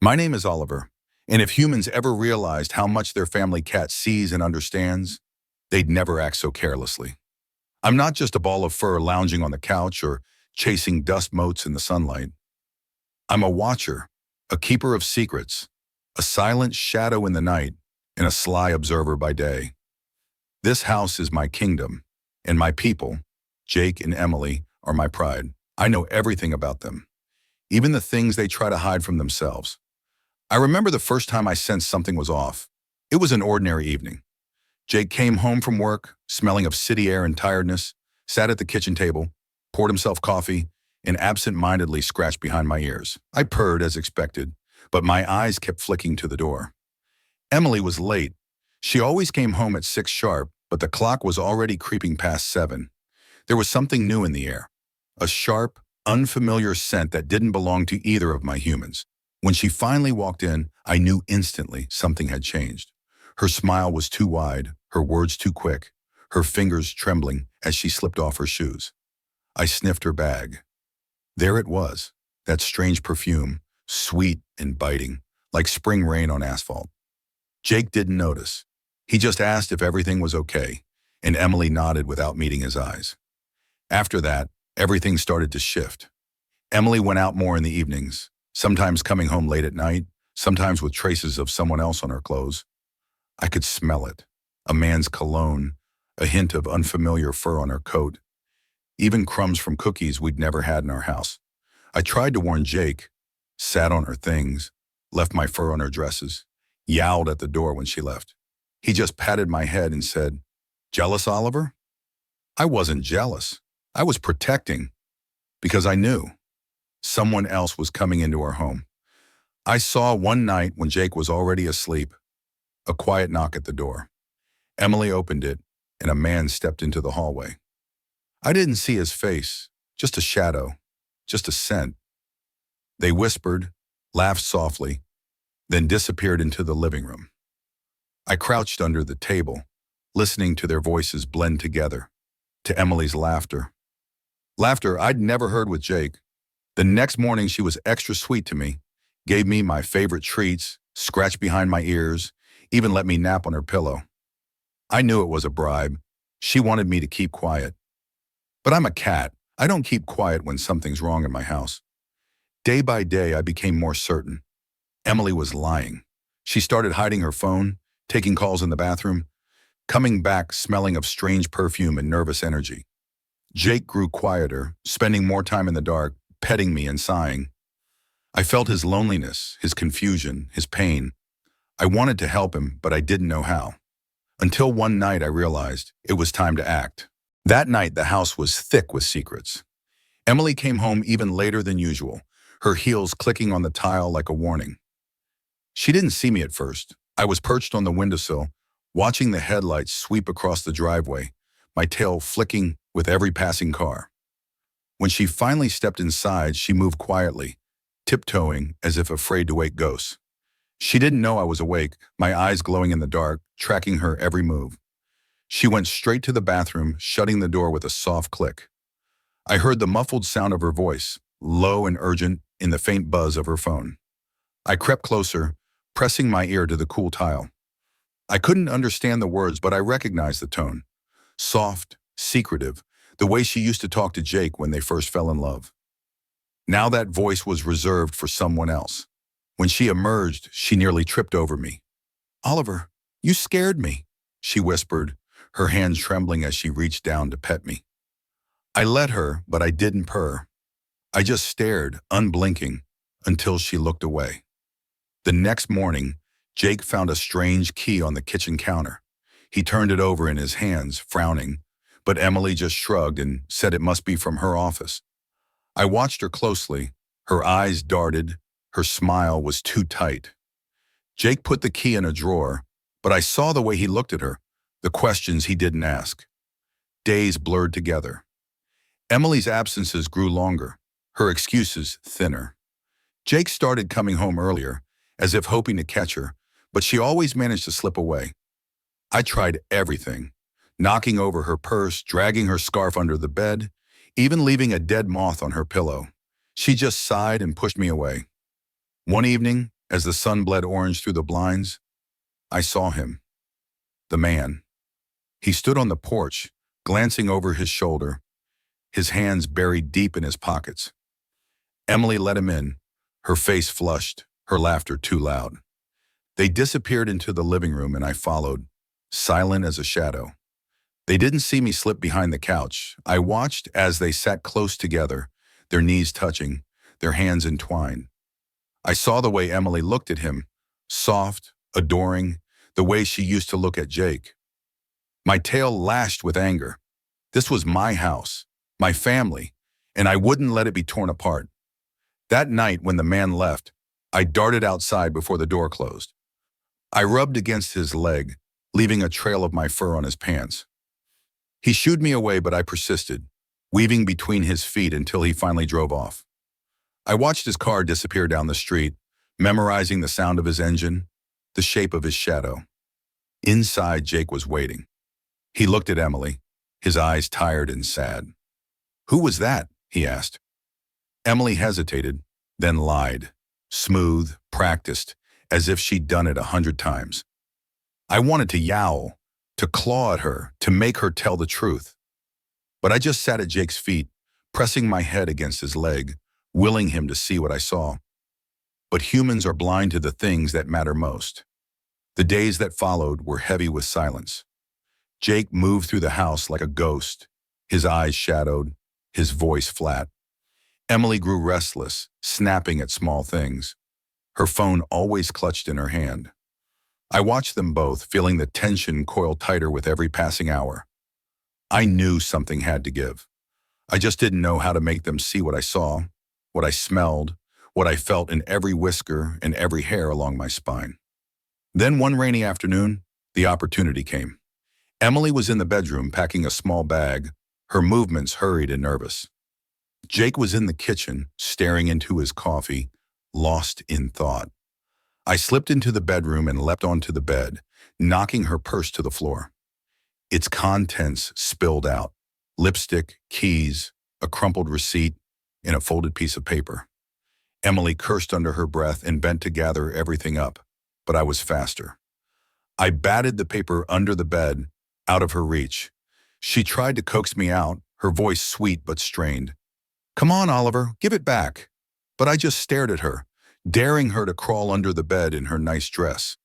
My name is Oliver, and if humans ever realized how much their family cat sees and understands, they'd never act so carelessly. I'm not just a ball of fur lounging on the couch or chasing dust motes in the sunlight. I'm a watcher, a keeper of secrets, a silent shadow in the night, and a sly observer by day. This house is my kingdom, and my people, Jake and Emily, are my pride. I know everything about them, even the things they try to hide from themselves. I remember the first time I sensed something was off. It was an ordinary evening. Jake came home from work, smelling of city air and tiredness, sat at the kitchen table, poured himself coffee, and absent-mindedly scratched behind my ears. I purred as expected, but my eyes kept flicking to the door. Emily was late. She always came home at 6 sharp, but the clock was already creeping past 7. There was something new in the air, a sharp, unfamiliar scent that didn't belong to either of my humans. When she finally walked in, I knew instantly something had changed. Her smile was too wide, her words too quick, her fingers trembling as she slipped off her shoes. I sniffed her bag. There it was, that strange perfume, sweet and biting, like spring rain on asphalt. Jake didn't notice. He just asked if everything was okay, and Emily nodded without meeting his eyes. After that, everything started to shift. Emily went out more in the evenings, sometimes coming home late at night, sometimes with traces of someone else on her clothes. I could smell it, a man's cologne, a hint of unfamiliar fur on her coat, even crumbs from cookies we'd never had in our house. I tried to warn Jake, sat on her things, left my fur on her dresses, yowled at the door when she left. He just patted my head and said, "Jealous, Oliver?" I wasn't jealous. I was protecting, because I knew someone else was coming into our home. I saw one night when Jake was already asleep, a quiet knock at the door. Emily opened it, and a man stepped into the hallway. I didn't see his face, just a shadow, just a scent. They whispered, laughed softly, then disappeared into the living room. I crouched under the table, listening to their voices blend together, to Emily's laughter. Laughter I'd never heard with Jake. The next morning she was extra sweet to me, gave me my favorite treats, scratched behind my ears, even let me nap on her pillow. I knew it was a bribe. She wanted me to keep quiet. But I'm a cat. I don't keep quiet when something's wrong in my house. Day by day, I became more certain. Emily was lying. She started hiding her phone, taking calls in the bathroom, coming back smelling of strange perfume and nervous energy. Jake grew quieter, spending more time in the dark, petting me and sighing. I felt his loneliness, his confusion, his pain. I wanted to help him, but I didn't know how. Until one night I realized it was time to act. That night the house was thick with secrets. Emily came home even later than usual, her heels clicking on the tile like a warning. She didn't see me at first. I was perched on the windowsill, watching the headlights sweep across the driveway, my tail flicking with every passing car. When she finally stepped inside, she moved quietly, tiptoeing as if afraid to wake ghosts. She didn't know I was awake, my eyes glowing in the dark, tracking her every move. She went straight to the bathroom, shutting the door with a soft click. I heard the muffled sound of her voice, low and urgent in the faint buzz of her phone. I crept closer, pressing my ear to the cool tile. I couldn't understand the words, but I recognized the tone. Soft, secretive, the way she used to talk to Jake when they first fell in love. Now that voice was reserved for someone else. When she emerged, she nearly tripped over me. "Oliver, you scared me," she whispered, her hands trembling as she reached down to pet me. I let her, but I didn't purr. I just stared, unblinking, until she looked away. The next morning, Jake found a strange key on the kitchen counter. He turned it over in his hands, frowning, but Emily just shrugged and said it must be from her office. I watched her closely. Her eyes darted. Her smile was too tight. Jake put the key in a drawer, but I saw the way he looked at her, the questions he didn't ask. Days blurred together. Emily's absences grew longer, her excuses thinner. Jake started coming home earlier, as if hoping to catch her, but she always managed to slip away. I tried everything, knocking over her purse, dragging her scarf under the bed, even leaving a dead moth on her pillow. She just sighed and pushed me away. One evening, As the sun bled orange through the blinds, I saw him, the man. He stood on the porch, glancing over his shoulder, his hands buried deep in his pockets. Emily let him in, her face flushed, her laughter too loud. They disappeared into the living room and I followed, silent as a shadow. They didn't see me slip behind the couch. I watched as they sat close together, their knees touching, their hands entwined. I saw the way Emily looked at him, soft, adoring, the way she used to look at Jake. My tail lashed with anger. This was my house, my family, and I wouldn't let it be torn apart. That night when the man left, I darted outside before the door closed. I rubbed against his leg, leaving a trail of my fur on his pants. He shooed me away, but I persisted, weaving between his feet until he finally drove off. I watched his car disappear down the street, memorizing the sound of his engine, the shape of his shadow. Inside, Jake was waiting. He looked at Emily, his eyes tired and sad. "Who was that?" he asked. Emily hesitated, then lied, smooth, practiced, as if she'd done it 100 times. I wanted to yowl, to claw at her, to make her tell the truth. But I just sat at Jake's feet, pressing my head against his leg, willing him to see what I saw. But humans are blind to the things that matter most. The days that followed were heavy with silence. Jake moved through the house like a ghost, his eyes shadowed, his voice flat. Emily grew restless, snapping at small things, her phone always clutched in her hand. I watched them both, feeling the tension coil tighter with every passing hour. I knew something had to give. I just didn't know how to make them see what I saw, what I smelled, what I felt in every whisker and every hair along my spine. Then one rainy afternoon, the opportunity came. Emily was in the bedroom packing a small bag, her movements hurried and nervous. Jake was in the kitchen, staring into his coffee, lost in thought. I slipped into the bedroom and leapt onto the bed, knocking her purse to the floor. Its contents spilled out: lipstick, keys, a crumpled receipt, and a folded piece of paper. Emily cursed under her breath and bent to gather everything up, but I was faster. I batted the paper under the bed, out of her reach. She tried to coax me out, her voice sweet but strained. "Come on, Oliver, give it back." But I just stared at her, daring her to crawl under the bed in her nice dress.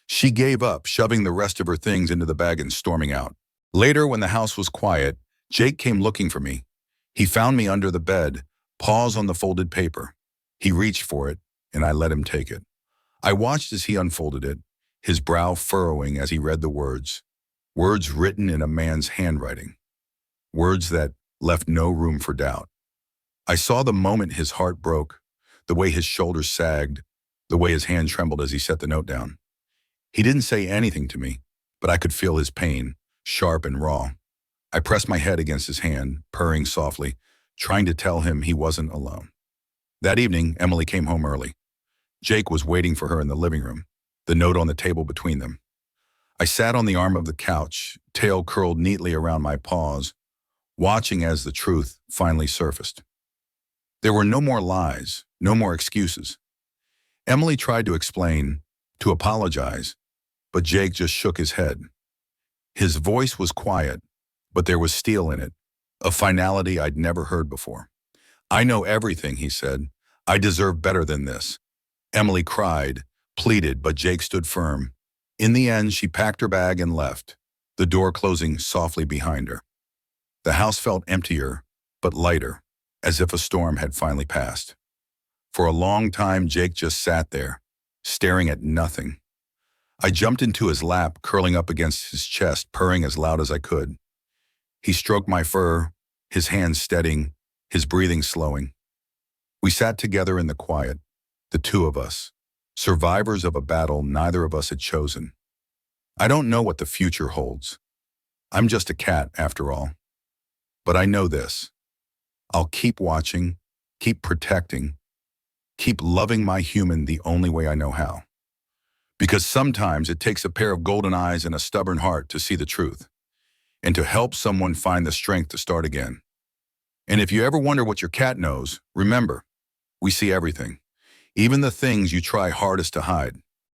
She gave up, shoving the rest of her things into the bag and storming out. Later, when the house was quiet, Jake came looking for me. He found me under the bed, paws on the folded paper. He reached for it, and I let him take it. I watched as he unfolded it, his brow furrowing as he read the words. Words written in a man's handwriting. Words that left no room for doubt. I saw the moment his heart broke, the way his shoulders sagged, the way his hand trembled as he set the note down. He didn't say anything to me, but I could feel his pain, sharp and raw. I pressed my head against his hand, purring softly, trying to tell him he wasn't alone. That evening, Emily came home early. Jake was waiting for her in the living room, the note on the table between them. I sat on the arm of the couch, tail curled neatly around my paws, watching as the truth finally surfaced. There were no more lies, no more excuses. Emily tried to explain, to apologize, but Jake just shook his head. His voice was quiet, but there was steel in it, a finality I'd never heard before. "I know everything," he said. "I deserve better than this." Emily cried, pleaded, but Jake stood firm. In the end, she packed her bag and left, the door closing softly behind her. The house felt emptier, but lighter, as if a storm had finally passed. For a long time, Jake just sat there, staring at nothing. I jumped into his lap, curling up against his chest, purring as loud as I could. He stroked my fur, his hands steadying, his breathing slowing. We sat together in the quiet, the two of us, survivors of a battle neither of us had chosen. I don't know what the future holds. I'm just a cat, after all. But I know this. I'll keep watching, keep protecting, keep loving my human the only way I know how. Because sometimes it takes a pair of golden eyes and a stubborn heart to see the truth, and to help someone find the strength to start again. And if you ever wonder what your cat knows, remember, we see everything. even the things you try hardest to hide.